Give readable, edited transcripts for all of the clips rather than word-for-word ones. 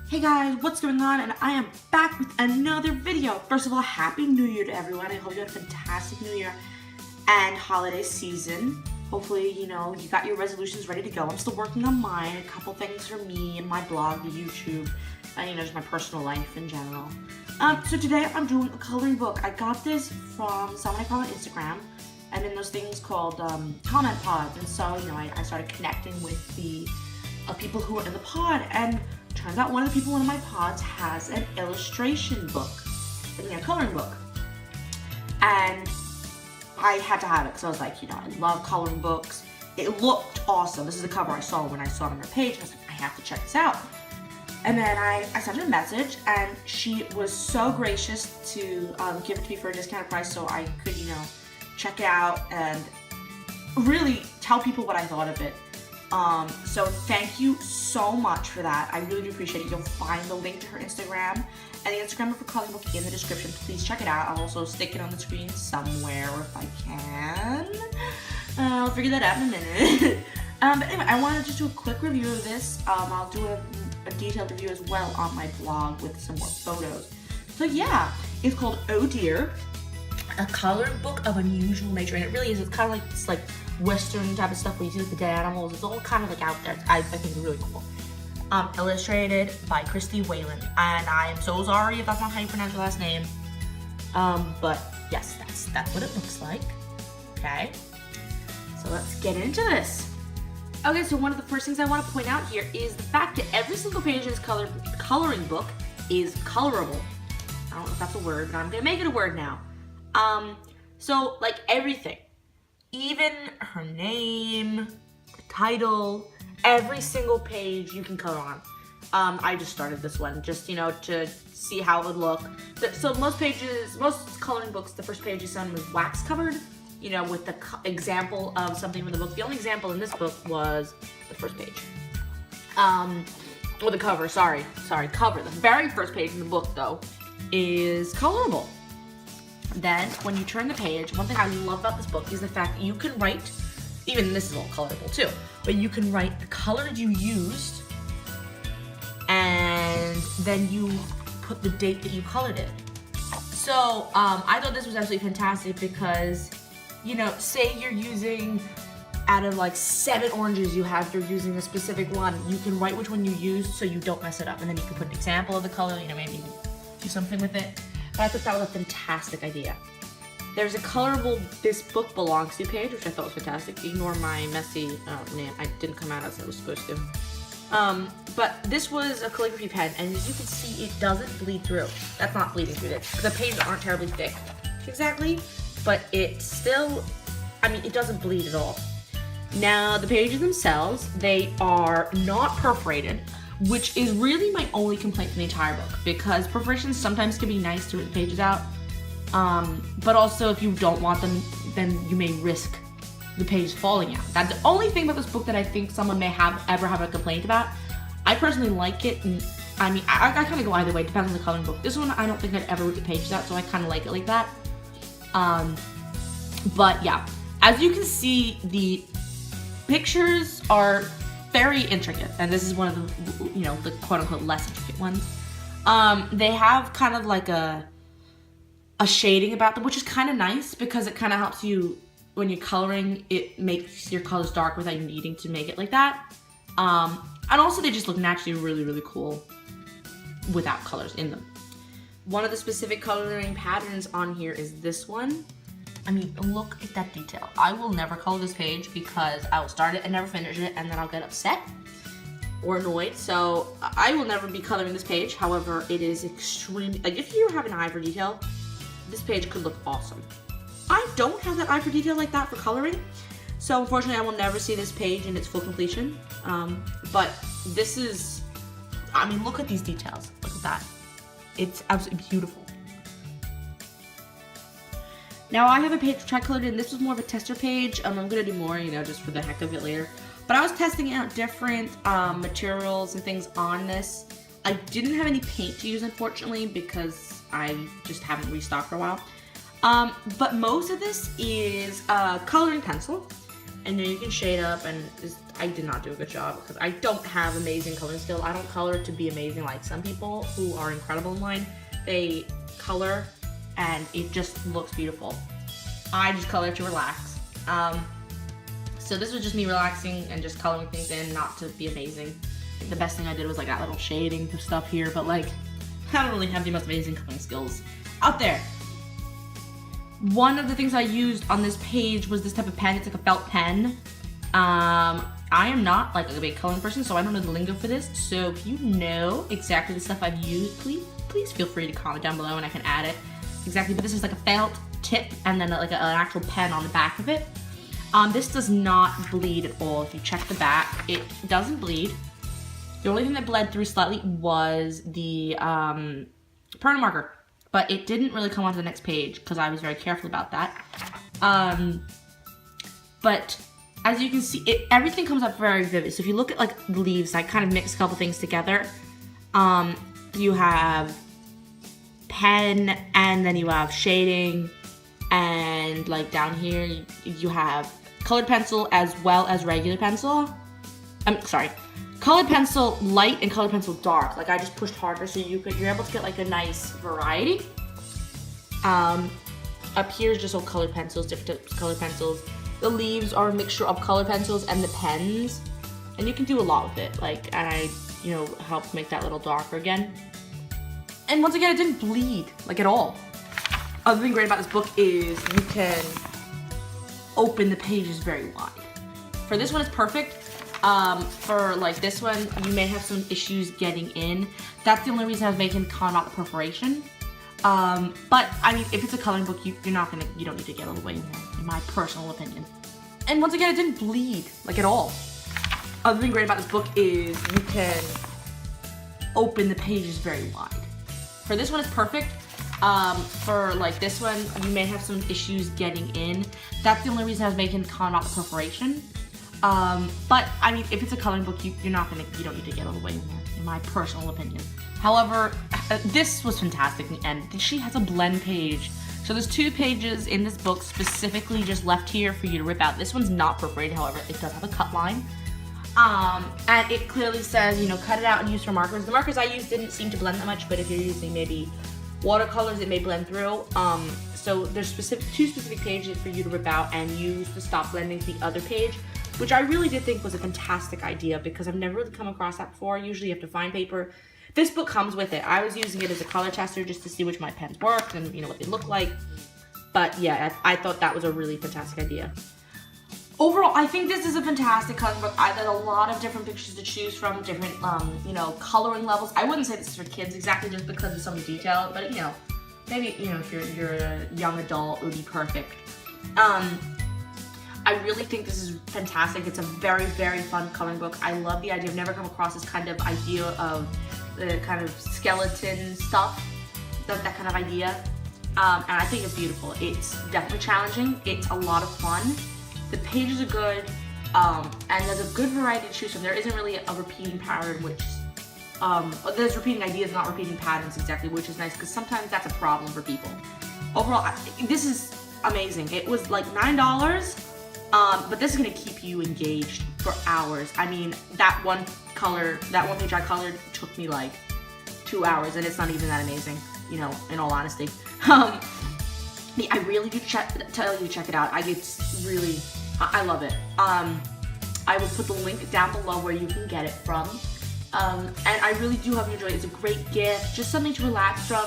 Hey guys, what's going on? And I am back with another video. First of all, Happy New Year to everyone. I hope you had a fantastic New Year and holiday season. Hopefully, you got your resolutions ready to go. I'm still working on mine. A couple things for me and my blog, the YouTube, and just my personal life in general. So today I'm doing a coloring book. I got this from someone I follow on Instagram, and in those things called comment pods. And so, I started connecting with the people who are in the pod, and turns out one of the people in my pods has an illustration book, a coloring book, and I had to have it because I was like, I love coloring books. It looked awesome. This is the cover I saw when I saw it on her page. I was like, I have to check this out. And then I sent her a message, and she was so gracious to give it to me for a discounted price so I could, check it out and really tell people what I thought of it. So thank you so much for that. I really do appreciate it. You'll find the link to her Instagram and the Instagram of her coloring book in the description. Please check it out. I'll also stick it on the screen somewhere if I can. I'll figure that out in a minute. But anyway, I wanted to just do a quick review of this. I'll do a detailed review as well on my blog with some more photos. So yeah, it's called Oh Dear, a coloring book of unusual nature, and it really is. It's kind of like this Western type of stuff where you see the dead animals. It's all kind of out there. I think it's really cool. Illustrated by Christy Whalen, and I am so sorry if that's not how you pronounce your last name. But yes, that's what it looks like. Okay, so let's get into this. Okay, so one of the first things I want to point out here is the fact that every single page of this coloring book is colorable. I don't know if that's a word, but I'm gonna make it a word now. So like everything, even her name, the title, every single page you can color on. I just started this one just, to see how it would look. So most coloring books, the first page is done with wax covered, with the example of something from the book. The only example in this book was the first page. Or the cover, sorry, cover. The very first page in the book, though, is colorable. Then, when you turn the page, one thing I love about this book is the fact that you can write, even this is all colorable too, but you can write the color that you used, and then you put the date that you colored it. So, I thought this was absolutely fantastic because, say you're using, out of 7 oranges you have, you're using a specific one, you can write which one you used so you don't mess it up, and then you can put an example of the color, maybe do something with it. But I thought that was a fantastic idea. There's a colorable This Book Belongs To page, which I thought was fantastic. Ignore my messy name. I didn't come out as it was supposed to. But this was a calligraphy pen, and as you can see, it doesn't bleed through. That's not bleeding through it. The pages aren't terribly thick, exactly, but it still, it doesn't bleed at all. Now, the pages themselves, they are not perforated, which is really my only complaint in the entire book, because perforations sometimes can be nice to rip the pages out, but also if you don't want them, then you may risk the pages falling out. That's the only thing about this book that I think someone may ever have a complaint about. I personally like it, and I kind of go either way, depends on the coloring book. This one, I don't think I'd ever rip the pages out, so I kind of like it like that. But yeah, as you can see, the pictures are very intricate, and this is one of the, the quote-unquote less intricate ones. They have kind of like a shading about them, which is kind of nice because it kind of helps you when you're coloring. It makes your colors dark without you needing to make it like that. And also they just look naturally really, really cool without colors in them. One of the specific coloring patterns on here is this one. Look at that detail. I will never color this page because I will start it and never finish it, and then I'll get upset or annoyed. So I will never be coloring this page. However, it is extremely, if you have an eye for detail, this page could look awesome. I don't have that eye for detail like that for coloring, so unfortunately I will never see this page in its full completion. But this is, look at these details. Look at that. It's absolutely beautiful. Now I have a page tricolored, and this was more of a tester page. I'm gonna do more, just for the heck of it later. But I was testing out different materials and things on this. I didn't have any paint to use, unfortunately, because I just haven't restocked for a while. But most of this is coloring pencil, and then you can shade up, and I did not do a good job because I don't have amazing coloring skill. I don't color to be amazing like some people who are incredible in line. They color and it just looks beautiful. I just color to relax. So this was just me relaxing and just coloring things in, not to be amazing. The best thing I did was like that little shading stuff here, but like, I don't really have the most amazing coloring skills out there. One of the things I used on this page was this type of pen. It's like a felt pen. I am not like a big coloring person, so I don't know the lingo for this. So if you know exactly the stuff I've used, please feel free to comment down below and I can add it exactly. But this is like a felt tip and then like an actual pen on the back of it. This does not bleed at all. If you check the back, it doesn't bleed. The only thing that bled through slightly was the permanent marker, but it didn't really come onto the next page because I was very careful about that. But as you can see, everything comes up very vivid. So if you look at like the leaves, I kind of mix a couple things together. You have pen and then you have shading, and like down here you have colored pencil as well as regular pencil. Colored pencil light and colored pencil dark. Like I just pushed harder so you're able to get like a nice variety. Up here is just all colored pencils, different types of colored pencils. The leaves are a mixture of colored pencils and the pens, and you can do a lot with it. Like, and I, helped make that little darker again. And once again, it didn't bleed like at all. Other thing great about this book is you can open the pages very wide. For this one, it's perfect. For like this one, you may have some issues getting in. That's the only reason I was making comment about the perforation. But I mean, if it's a coloring book, you don't need to get all the way in there, in my personal opinion. And once again, it didn't bleed like at all. Other thing great about this book is you can open the pages very wide. For this one, it's perfect. For like this one, you may have some issues getting in. That's the only reason I was making comment about the perforation. But I mean, if it's a coloring book, you don't need to get all the way in there, in my personal opinion. However, this was fantastic in the end. She has a blend page. So there's 2 pages in this book specifically just left here for you to rip out. This one's not perforated, however, it does have a cut line. And it clearly says, cut it out and use for markers. The markers I used didn't seem to blend that much, but if you're using maybe watercolors, it may blend through. So there's 2 specific pages for you to rip out and use to stop blending to the other page, which I really did think was a fantastic idea because I've never really come across that before. Usually you have to find paper. This book comes with it. I was using it as a color tester just to see which my pens worked and what they look like. But yeah, I thought that was a really fantastic idea. Overall, I think this is a fantastic coloring book. There's a lot of different pictures to choose from, different, coloring levels. I wouldn't say this is for kids exactly just because of some of the detail, but maybe, if you're a young adult, it would be perfect. I really think this is fantastic. It's a very, very fun coloring book. I love the idea. I've never come across this kind of idea of the kind of skeleton stuff, that kind of idea. And I think it's beautiful. It's definitely challenging. It's a lot of fun. The pages are good, and there's a good variety to choose from. There isn't really a repeating pattern, which, there's repeating ideas, not repeating patterns exactly, which is nice, because sometimes that's a problem for people. Overall, this is amazing. It was like $9, but this is gonna keep you engaged for hours. I mean, that one page I colored took me like 2 hours, and it's not even that amazing, in all honesty. I really do tell you to check it out. I love it. I will put the link down below where you can get it from. And I really do hope you enjoy it. It's a great gift, just something to relax from.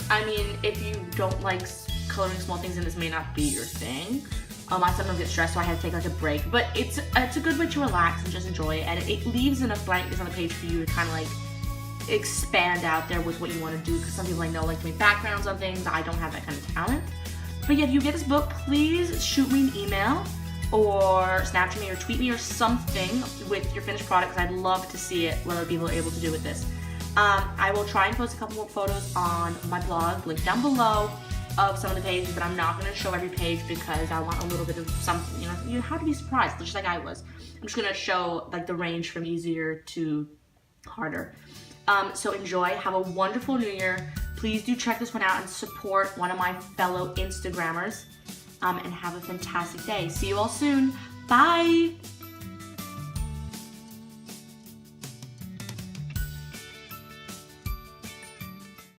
I mean, if you don't like coloring small things, and this may not be your thing. I sometimes get stressed, so I had to take like a break. But it's a good way to relax and just enjoy it. And it leaves enough blankness on the page for you to kind of like expand out there with what you want to do. Because some people I know like to make backgrounds on things. I don't have that kind of talent. But yeah, if you get this book, please shoot me an email or Snapchat me or tweet me or something with your finished product, because I'd love to see it, what other people are able to do with this. I will try and post a couple more photos on my blog, link down below, of some of the pages, but I'm not going to show every page because I want a little bit of something, you have to be surprised, just like I was. I'm just going to show like the range from easier to harder. So enjoy, have a wonderful New Year. Please do check this one out and support one of my fellow Instagrammers, and have a fantastic day. See you all soon. Bye.